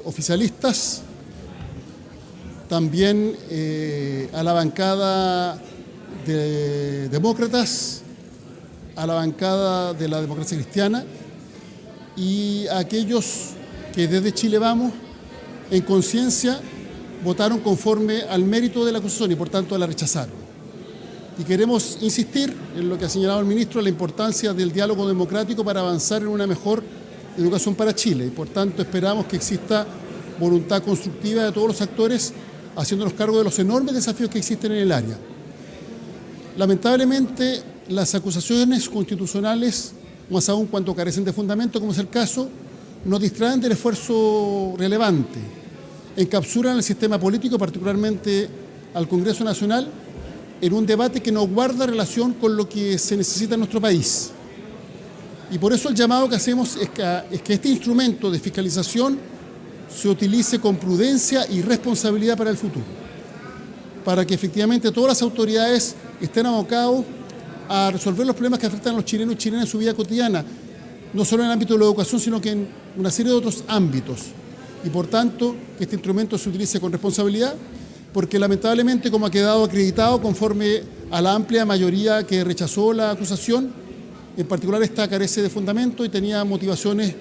oficialistas, también a la bancada de demócratas, a la bancada de la democracia cristiana y a aquellos que desde Chile Vamos, en conciencia, votaron conforme al mérito de la acusación y por tanto la rechazaron. Y queremos insistir en lo que ha señalado el ministro, la importancia del diálogo democrático para avanzar en una mejor educación para Chile. Y por tanto esperamos que exista voluntad constructiva de todos los actores, haciéndonos cargo de los enormes desafíos que existen en el área. Lamentablemente, las acusaciones constitucionales, más aún cuando carecen de fundamento, como es el caso, nos distraen del esfuerzo relevante, encapsulan el sistema político, particularmente al Congreso Nacional, en un debate que no guarda relación con lo que se necesita en nuestro país. Y por eso el llamado que hacemos es que este instrumento de fiscalización se utilice con prudencia y responsabilidad para el futuro, para que efectivamente todas las autoridades estén abocados a resolver los problemas que afectan a los chilenos y chilenas en su vida cotidiana, no solo en el ámbito de la educación, sino que en una serie de otros ámbitos. Y por tanto, que este instrumento se utilice con responsabilidad, porque lamentablemente, como ha quedado acreditado conforme a la amplia mayoría que rechazó la acusación, en particular esta carece de fundamento y tenía motivaciones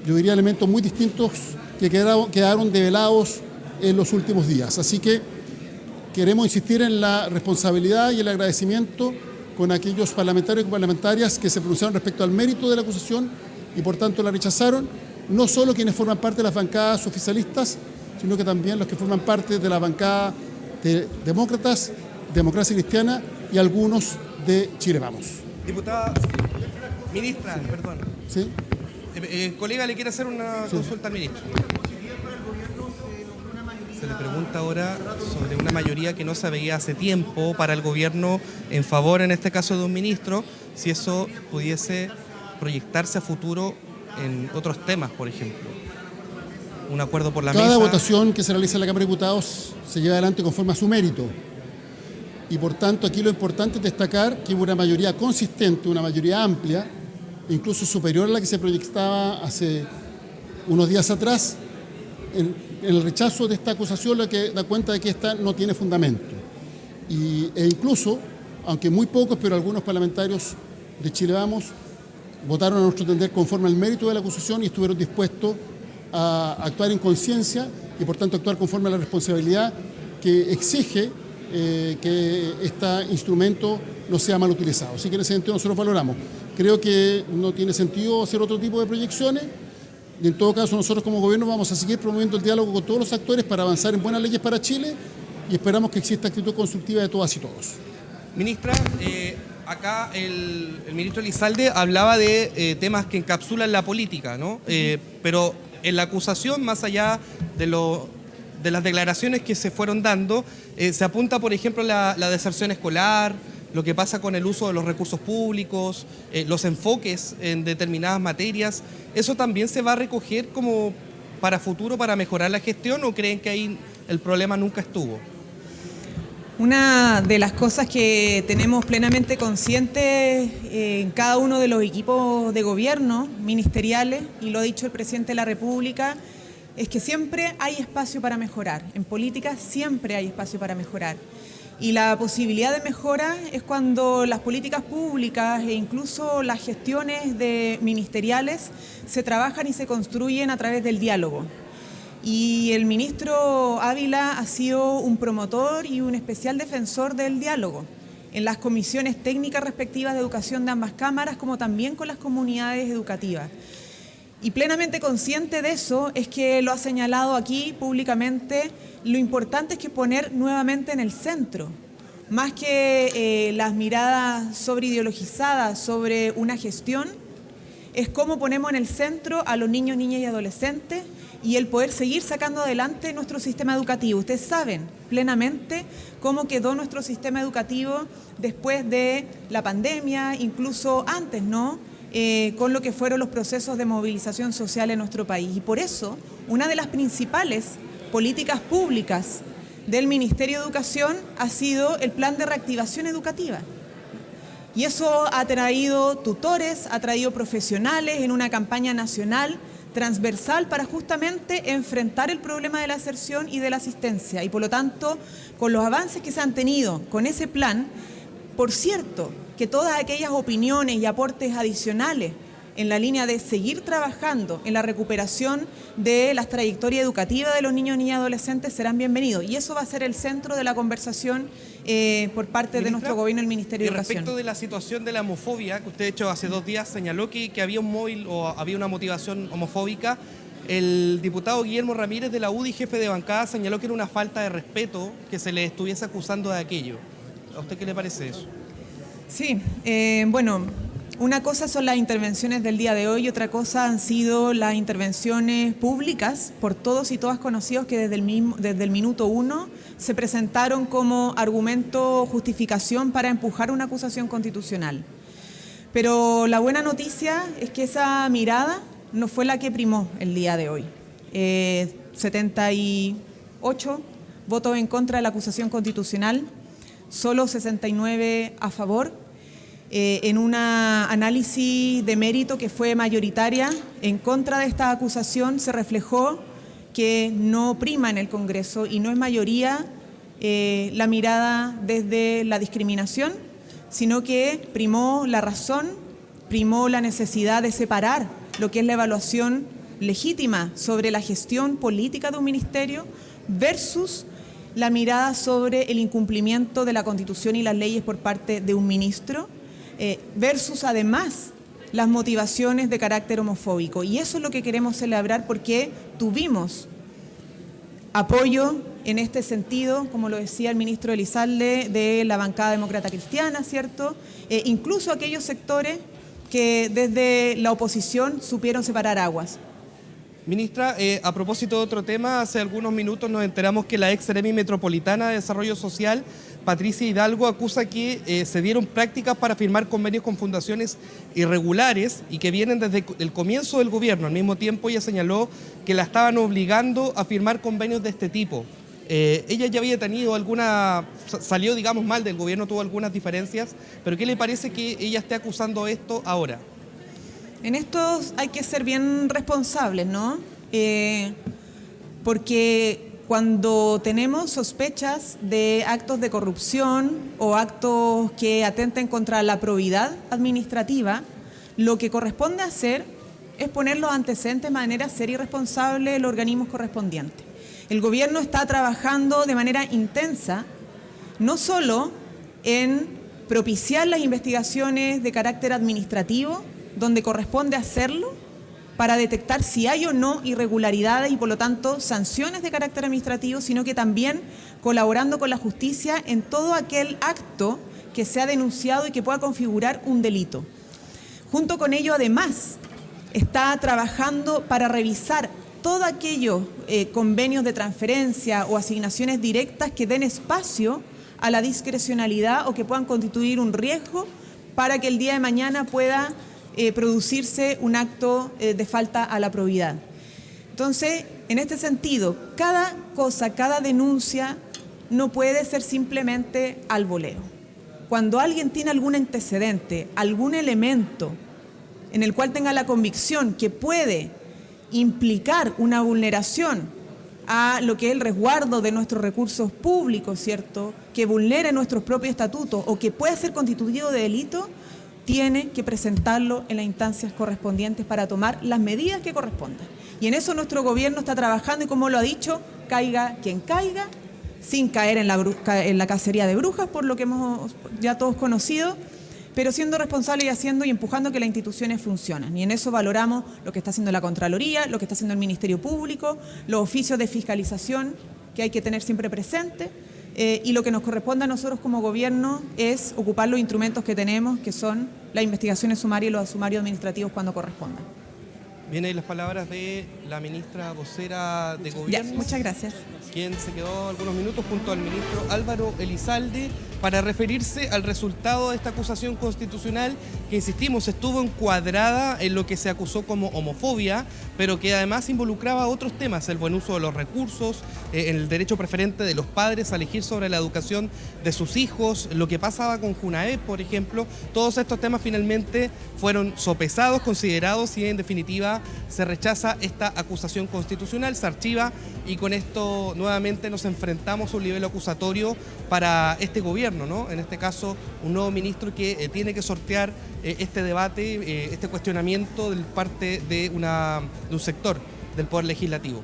yo diría elementos muy distintos que quedaron develados en los últimos días. Así que queremos insistir en la responsabilidad y el agradecimiento con aquellos parlamentarios y parlamentarias que se pronunciaron respecto al mérito de la acusación y por tanto la rechazaron, no solo quienes forman parte de las bancadas oficialistas, sino que también los que forman parte de la bancada de demócratas, democracia cristiana y algunos de Chile Vamos. Diputada, ministra, sí. Perdón. ¿Sí? El colega le quiere hacer una consulta al ministro. Se le pregunta ahora sobre una mayoría que no se veía hace tiempo para el gobierno en favor, en este caso, de un ministro, si eso pudiese proyectarse a futuro en otros temas, por ejemplo. Un acuerdo por la mesa. Cada votación que se realiza en la Cámara de Diputados se lleva adelante conforme a su mérito. Y por tanto, aquí lo importante es destacar que hubo una mayoría consistente, una mayoría amplia, incluso superior a la que se proyectaba hace unos días atrás, en el rechazo de esta acusación, lo que da cuenta de que esta no tiene fundamento. E incluso, aunque muy pocos, pero algunos parlamentarios de Chile Vamos votaron a nuestro entender conforme al mérito de la acusación y estuvieron dispuestos a actuar en conciencia y por tanto actuar conforme a la responsabilidad que exige que este instrumento no sea mal utilizado. Así que en ese sentido nosotros valoramos. Creo que no tiene sentido hacer otro tipo de proyecciones y en todo caso nosotros como gobierno vamos a seguir promoviendo el diálogo con todos los actores para avanzar en buenas leyes para Chile y esperamos que exista actitud constructiva de todas y todos. Ministra, acá el ministro Elizalde hablaba de temas que encapsulan la política, ¿no? Pero en la acusación, más allá de las declaraciones que se fueron dando, se apunta, por ejemplo, la deserción escolar, lo que pasa con el uso de los recursos públicos, los enfoques en determinadas materias. ¿Eso también se va a recoger como para futuro, para mejorar la gestión, o creen que ahí el problema nunca estuvo? Una de las cosas que tenemos plenamente conscientes en cada uno de los equipos de gobierno ministeriales, y lo ha dicho el presidente de la República, es que siempre hay espacio para mejorar. En política siempre hay espacio para mejorar. Y la posibilidad de mejora es cuando las políticas públicas e incluso las gestiones ministeriales se trabajan y se construyen a través del diálogo. Y el ministro Ávila ha sido un promotor y un especial defensor del diálogo en las comisiones técnicas respectivas de educación de ambas cámaras, como también con las comunidades educativas. Y plenamente consciente de eso es que lo ha señalado aquí públicamente, lo importante es que poner nuevamente en el centro, más que las miradas sobreideologizadas sobre una gestión, es cómo ponemos en el centro a los niños, niñas y adolescentes y el poder seguir sacando adelante nuestro sistema educativo. Ustedes saben plenamente cómo quedó nuestro sistema educativo después de la pandemia, incluso antes, ¿no? Con lo que fueron los procesos de movilización social en nuestro país. Y por eso, una de las principales políticas públicas del Ministerio de Educación ha sido el Plan de Reactivación Educativa. Y eso ha traído tutores, ha traído profesionales en una campaña nacional transversal para justamente enfrentar el problema de la deserción y de la asistencia. Y por lo tanto, con los avances que se han tenido con ese plan, por cierto, que todas aquellas opiniones y aportes adicionales en la línea de seguir trabajando en la recuperación de las trayectorias educativas de los niños, niñas y adolescentes serán bienvenidos. Y eso va a ser el centro de la conversación por parte de nuestro gobierno y el Ministerio de Educación. Respecto de la situación de la homofobia, que usted de hecho hace 2 días señaló que había un móvil o había una motivación homofóbica, el diputado Guillermo Ramírez de la UDI, jefe de bancada, señaló que era una falta de respeto que se le estuviese acusando de aquello. ¿A usted qué le parece eso? Sí, bueno, una cosa son las intervenciones del día de hoy y otra cosa han sido las intervenciones públicas por todos y todas conocidos que desde el minuto 1 se presentaron como argumento justificación para empujar una acusación constitucional. Pero la buena noticia es que esa mirada no fue la que primó el día de hoy. 78 votos en contra de la acusación constitucional, solo 69 a favor. En un análisis de mérito que fue mayoritaria en contra de esta acusación, se reflejó que no prima en el Congreso y no es mayoría la mirada desde la discriminación, sino que primó la razón, primó la necesidad de separar lo que es la evaluación legítima sobre la gestión política de un ministerio versus la mirada sobre el incumplimiento de la Constitución y las leyes por parte de un ministro, versus además las motivaciones de carácter homofóbico. Y eso es lo que queremos celebrar porque tuvimos apoyo en este sentido, como lo decía el ministro Elizalde, de la bancada demócrata cristiana, ¿cierto? Incluso aquellos sectores que desde la oposición supieron separar aguas. Ministra, a propósito de otro tema, hace algunos minutos nos enteramos que la ex Seremi Metropolitana de Desarrollo Social, Patricia Hidalgo, acusa que se dieron prácticas para firmar convenios con fundaciones irregulares y que vienen desde el comienzo del gobierno. Al mismo tiempo, ella señaló que la estaban obligando a firmar convenios de este tipo. Ella ya había tenido salió digamos mal del gobierno, tuvo algunas diferencias, pero ¿qué le parece que ella esté acusando esto ahora? En esto hay que ser bien responsables, ¿no? Porque cuando tenemos sospechas de actos de corrupción o actos que atenten contra la probidad administrativa, lo que corresponde hacer es poner los antecedentes de manera seria y responsable en los organismos correspondientes. El gobierno está trabajando de manera intensa, no solo en propiciar las investigaciones de carácter administrativo, donde corresponde hacerlo, para detectar si hay o no irregularidades y por lo tanto sanciones de carácter administrativo, sino que también colaborando con la justicia en todo aquel acto que sea denunciado y que pueda configurar un delito. Junto con ello, además, está trabajando para revisar todos aquellos convenios de transferencia o asignaciones directas que den espacio a la discrecionalidad o que puedan constituir un riesgo para que el día de mañana pueda producirse un acto de falta a la probidad. Entonces, en este sentido, cada cosa, cada denuncia no puede ser simplemente al voleo. Cuando alguien tiene algún antecedente, algún elemento en el cual tenga la convicción que puede implicar una vulneración a lo que es el resguardo de nuestros recursos públicos, ¿cierto?, que vulnere nuestros propios estatutos o que pueda ser constitutivo de delito, tiene que presentarlo en las instancias correspondientes para tomar las medidas que correspondan. Y en eso nuestro gobierno está trabajando y, como lo ha dicho, caiga quien caiga, sin caer en la cacería de brujas, por lo que hemos ya todos conocido, pero siendo responsables y haciendo y empujando que las instituciones funcionen. Y en eso valoramos lo que está haciendo la Contraloría, lo que está haciendo el Ministerio Público, los oficios de fiscalización que hay que tener siempre presente. Y lo que nos corresponde a nosotros como gobierno es ocupar los instrumentos que tenemos, que son las investigaciones sumarias y los sumarios administrativos cuando correspondan. Vienen las palabras de la ministra vocera de Gobierno. Ya, muchas gracias. Quien se quedó algunos minutos junto al ministro Álvaro Elizalde. para referirse al resultado de esta acusación constitucional que, insistimos, estuvo encuadrada en lo que se acusó como homofobia, pero que además involucraba otros temas, el buen uso de los recursos, el derecho preferente de los padres a elegir sobre la educación de sus hijos, lo que pasaba con Junaed, por ejemplo. Todos estos temas finalmente fueron sopesados, considerados y en definitiva se rechaza esta acusación constitucional, se archiva y con esto nuevamente nos enfrentamos a un nivel acusatorio para este gobierno, ¿no? En este caso, un nuevo ministro que tiene que sortear este debate, este cuestionamiento de parte de un sector del Poder Legislativo.